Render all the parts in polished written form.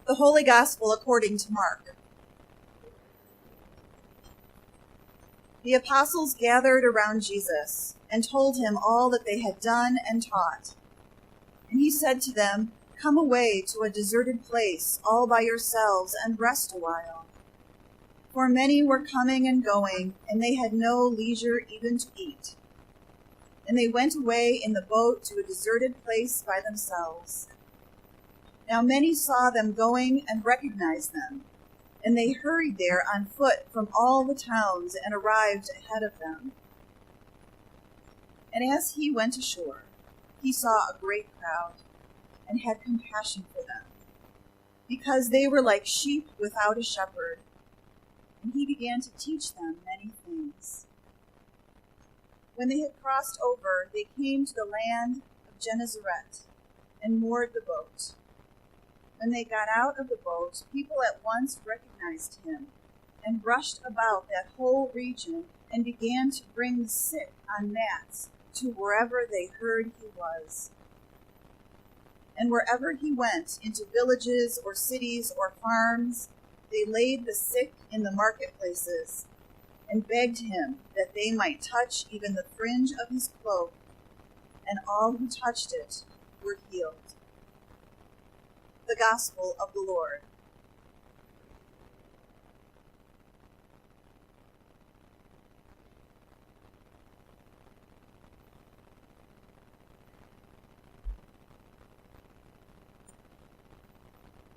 The Holy Gospel according to Mark. The apostles gathered around Jesus and told him all that they had done and taught. And he said to them, "Come away to a deserted place all by yourselves and rest a while." For many were coming and going, and they had no leisure even to eat. And they went away in the boat to a deserted place by themselves. Now many saw them going and recognized them, and they hurried there on foot from all the towns and arrived ahead of them. And as he went ashore, he saw a great crowd and had compassion for them, because they were like sheep without a shepherd, and he began to teach them many things. When they had crossed over, they came to the land of Gennesaret and moored the boat. When they got out of the boat, people at once recognized him and rushed about that whole region and began to bring the sick on mats to wherever they heard he was. And wherever he went, into villages or cities or farms, they laid the sick in the marketplaces and begged him that they might touch even the fringe of his cloak, and all who touched it were healed. The Gospel of the Lord.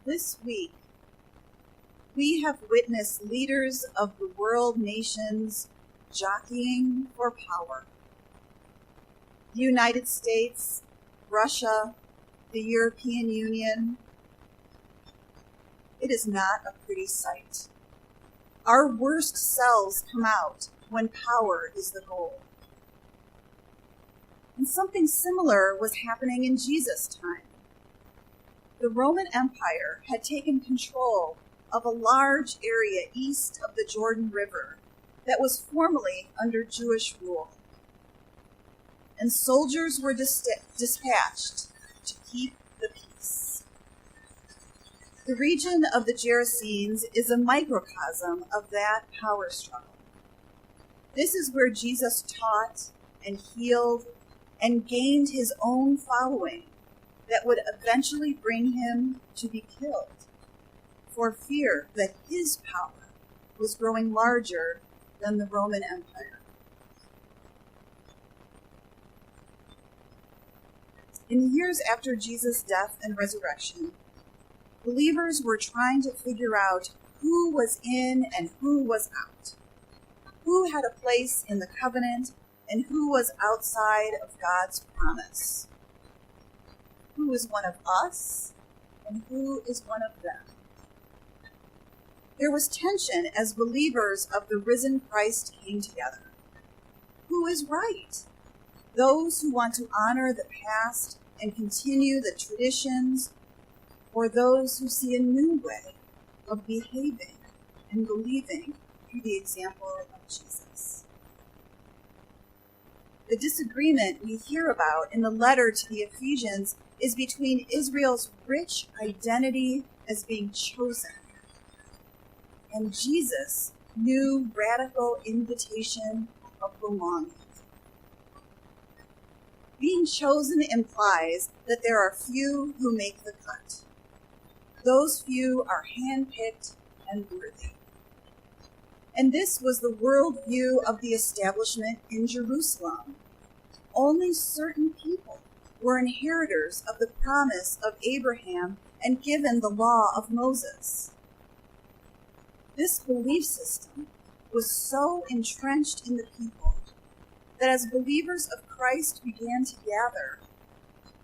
This week, we have witnessed leaders of the world nations jockeying for power. The United States, Russia, the European Union. It is not a pretty sight. Our worst selves come out when power is the goal. And something similar was happening in Jesus' time. The Roman Empire had taken control of a large area east of the Jordan River that was formerly under Jewish rule. And soldiers were dispatched to keep the peace. The region of the Gerasenes is a microcosm of that power struggle. This is where Jesus taught and healed and gained his own following that would eventually bring him to be killed, for fear that his power was growing larger than the Roman Empire. In the years after Jesus' death and resurrection, believers were trying to figure out who was in and who was out, who had a place in the covenant and who was outside of God's promise, who is one of us and who is one of them. There was tension as believers of the risen Christ came together. Who is right? Those who want to honor the past and continue the traditions, or those who see a new way of behaving and believing through the example of Jesus. The disagreement we hear about in the letter to the Ephesians is between Israel's rich identity as being chosen and Jesus' new radical invitation of belonging. Being chosen implies that there are few who make the cut. Those few are handpicked and worthy. And this was the worldview of the establishment in Jerusalem. Only certain people were inheritors of the promise of Abraham and given the law of Moses. This belief system was so entrenched in the people that as believers of Christ began to gather,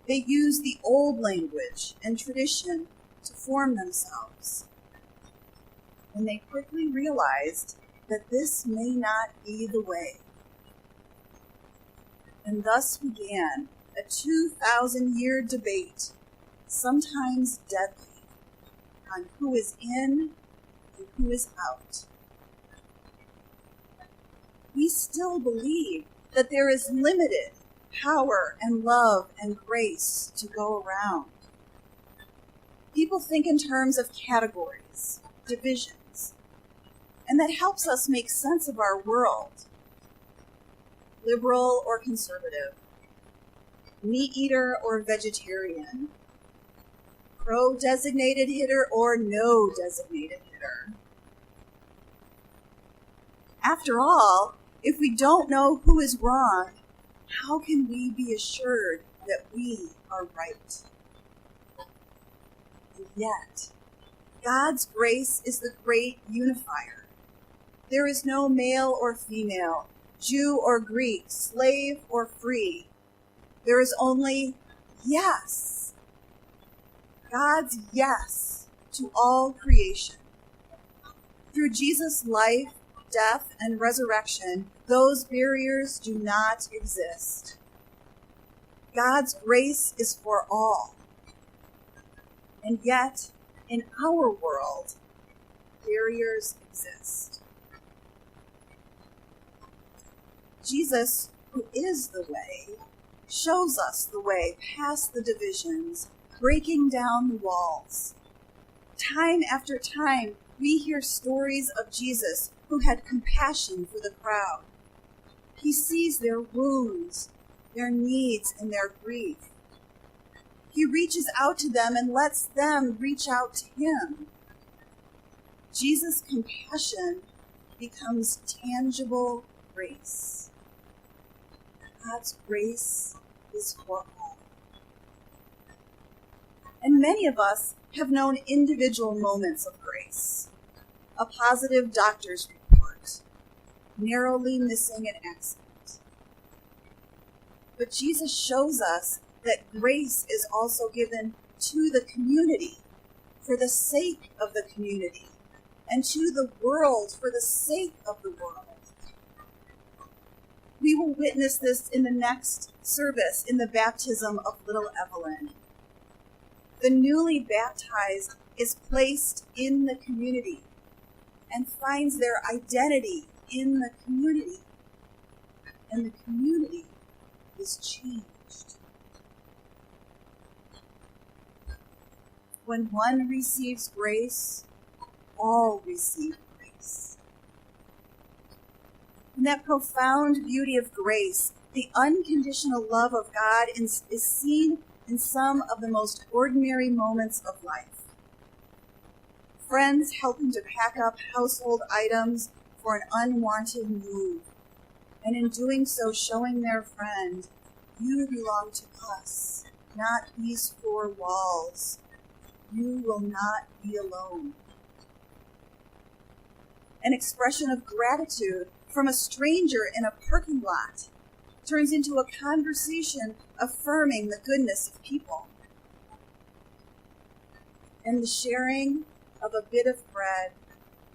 they used the old language and tradition to form themselves. And they quickly realized that this may not be the way. And thus began a 2,000-year debate, sometimes deadly, on who is in and who is out. We still believe that there is limited power and love and grace to go around. People think in terms of categories, divisions, and that helps us make sense of our world. Liberal or conservative, meat eater or vegetarian, pro-designated hitter or no designated hitter. After all, if we don't know who is wrong, how can we be assured that we are right? And yet, God's grace is the great unifier. There is no male or female, Jew or Greek, slave or free. There is only yes. God's yes to all creation. Through Jesus' life, death, and resurrection, those barriers do not exist. God's grace is for all. And yet, in our world, barriers exist. Jesus, who is the way, shows us the way past the divisions, breaking down the walls. Time after time, we hear stories of Jesus who had compassion for the crowd. He sees their wounds, their needs, and their grief. He reaches out to them and lets them reach out to him. Jesus' compassion becomes tangible grace. God's grace is for all. And many of us have known individual moments of grace. A positive doctor's report, narrowly missing an accident. But Jesus shows us that grace is also given to the community for the sake of the community, and to the world for the sake of the world. We will witness this in the next service in the baptism of little Evelyn. The newly baptized is placed in the community and finds their identity in the community. And the community is changed. When one receives grace, all receive grace. And that profound beauty of grace, the unconditional love of God, is seen in some of the most ordinary moments of life. Friends helping to pack up household items for an unwanted move, and in doing so showing their friend, you belong to us, not these four walls. You will not be alone. An expression of gratitude from a stranger in a parking lot turns into a conversation affirming the goodness of people. And the sharing of a bit of bread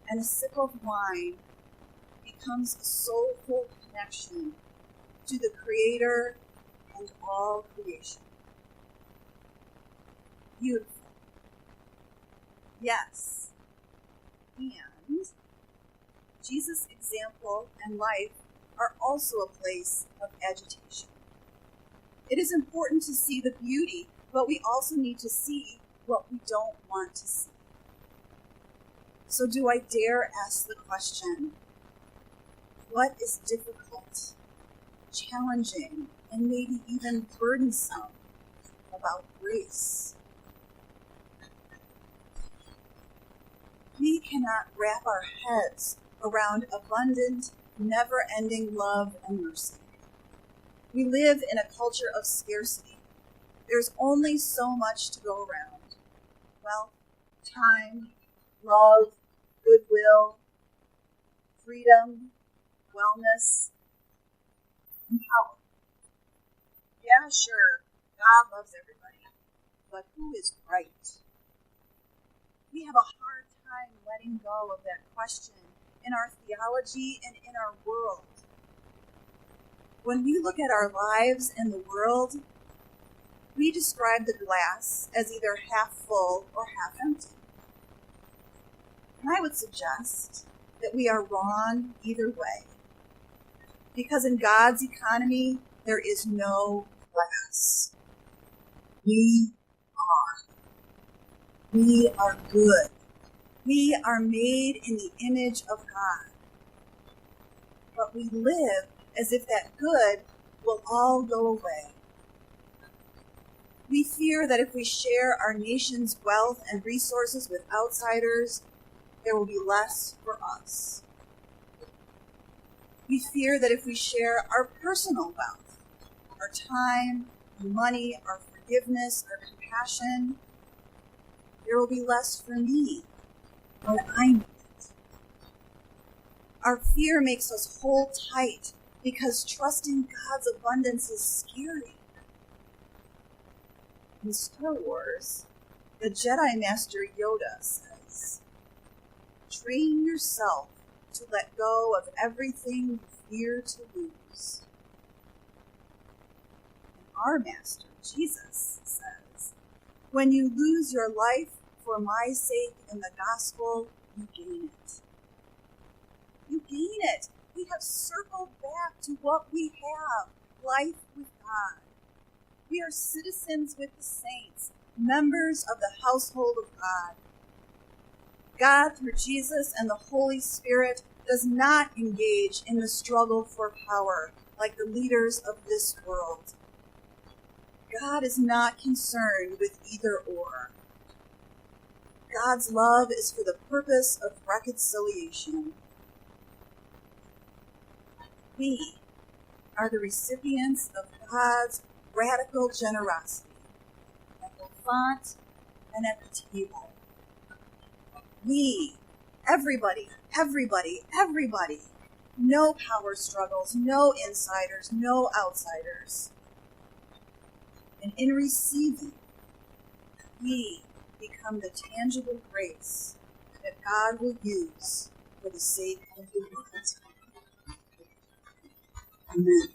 and a sip of wine becomes a soulful connection to the Creator and all creation. Beautiful. Yes. And Jesus' example and life are also a place of agitation. It is important to see the beauty, but we also need to see what we don't want to see. So do I dare ask the question, what is difficult, challenging, and maybe even burdensome about grace? We cannot wrap our heads around abundant, never-ending love and mercy. We live in a culture of scarcity. There's only so much to go around. Wealth, time, love, goodwill, freedom, wellness, and power. Yeah, sure, God loves everybody, but who is right? We have a hard time letting go of that question in our theology and in our world. When we look at our lives and the world, we describe the glass as either half full or half empty. And I would suggest that we are wrong either way. Because in God's economy, there is no glass. We are. We are good. We are made in the image of God. But we live as if that good will all go away. We fear that if we share our nation's wealth and resources with outsiders, there will be less for us. We fear that if we share our personal wealth, our time, our money, our forgiveness, our compassion, there will be less for me when I need it. Our fear makes us hold tight because trusting God's abundance is scary. In Star Wars, the Jedi Master Yoda says, "Train yourself to let go of everything you fear to lose." And our Master, Jesus, says, "When you lose your life for my sake in the gospel, you gain it." You gain it. We have circled back to what we have, life with God. We are citizens with the saints, members of the household of God. God, through Jesus and the Holy Spirit, does not engage in the struggle for power like the leaders of this world. God is not concerned with either or. God's love is for the purpose of reconciliation. We are the recipients of God's radical generosity at the font and at the table. We, everybody, no power struggles, no insiders, no outsiders. And in receiving, we become the tangible grace that God will use for the sake of the world. Amen.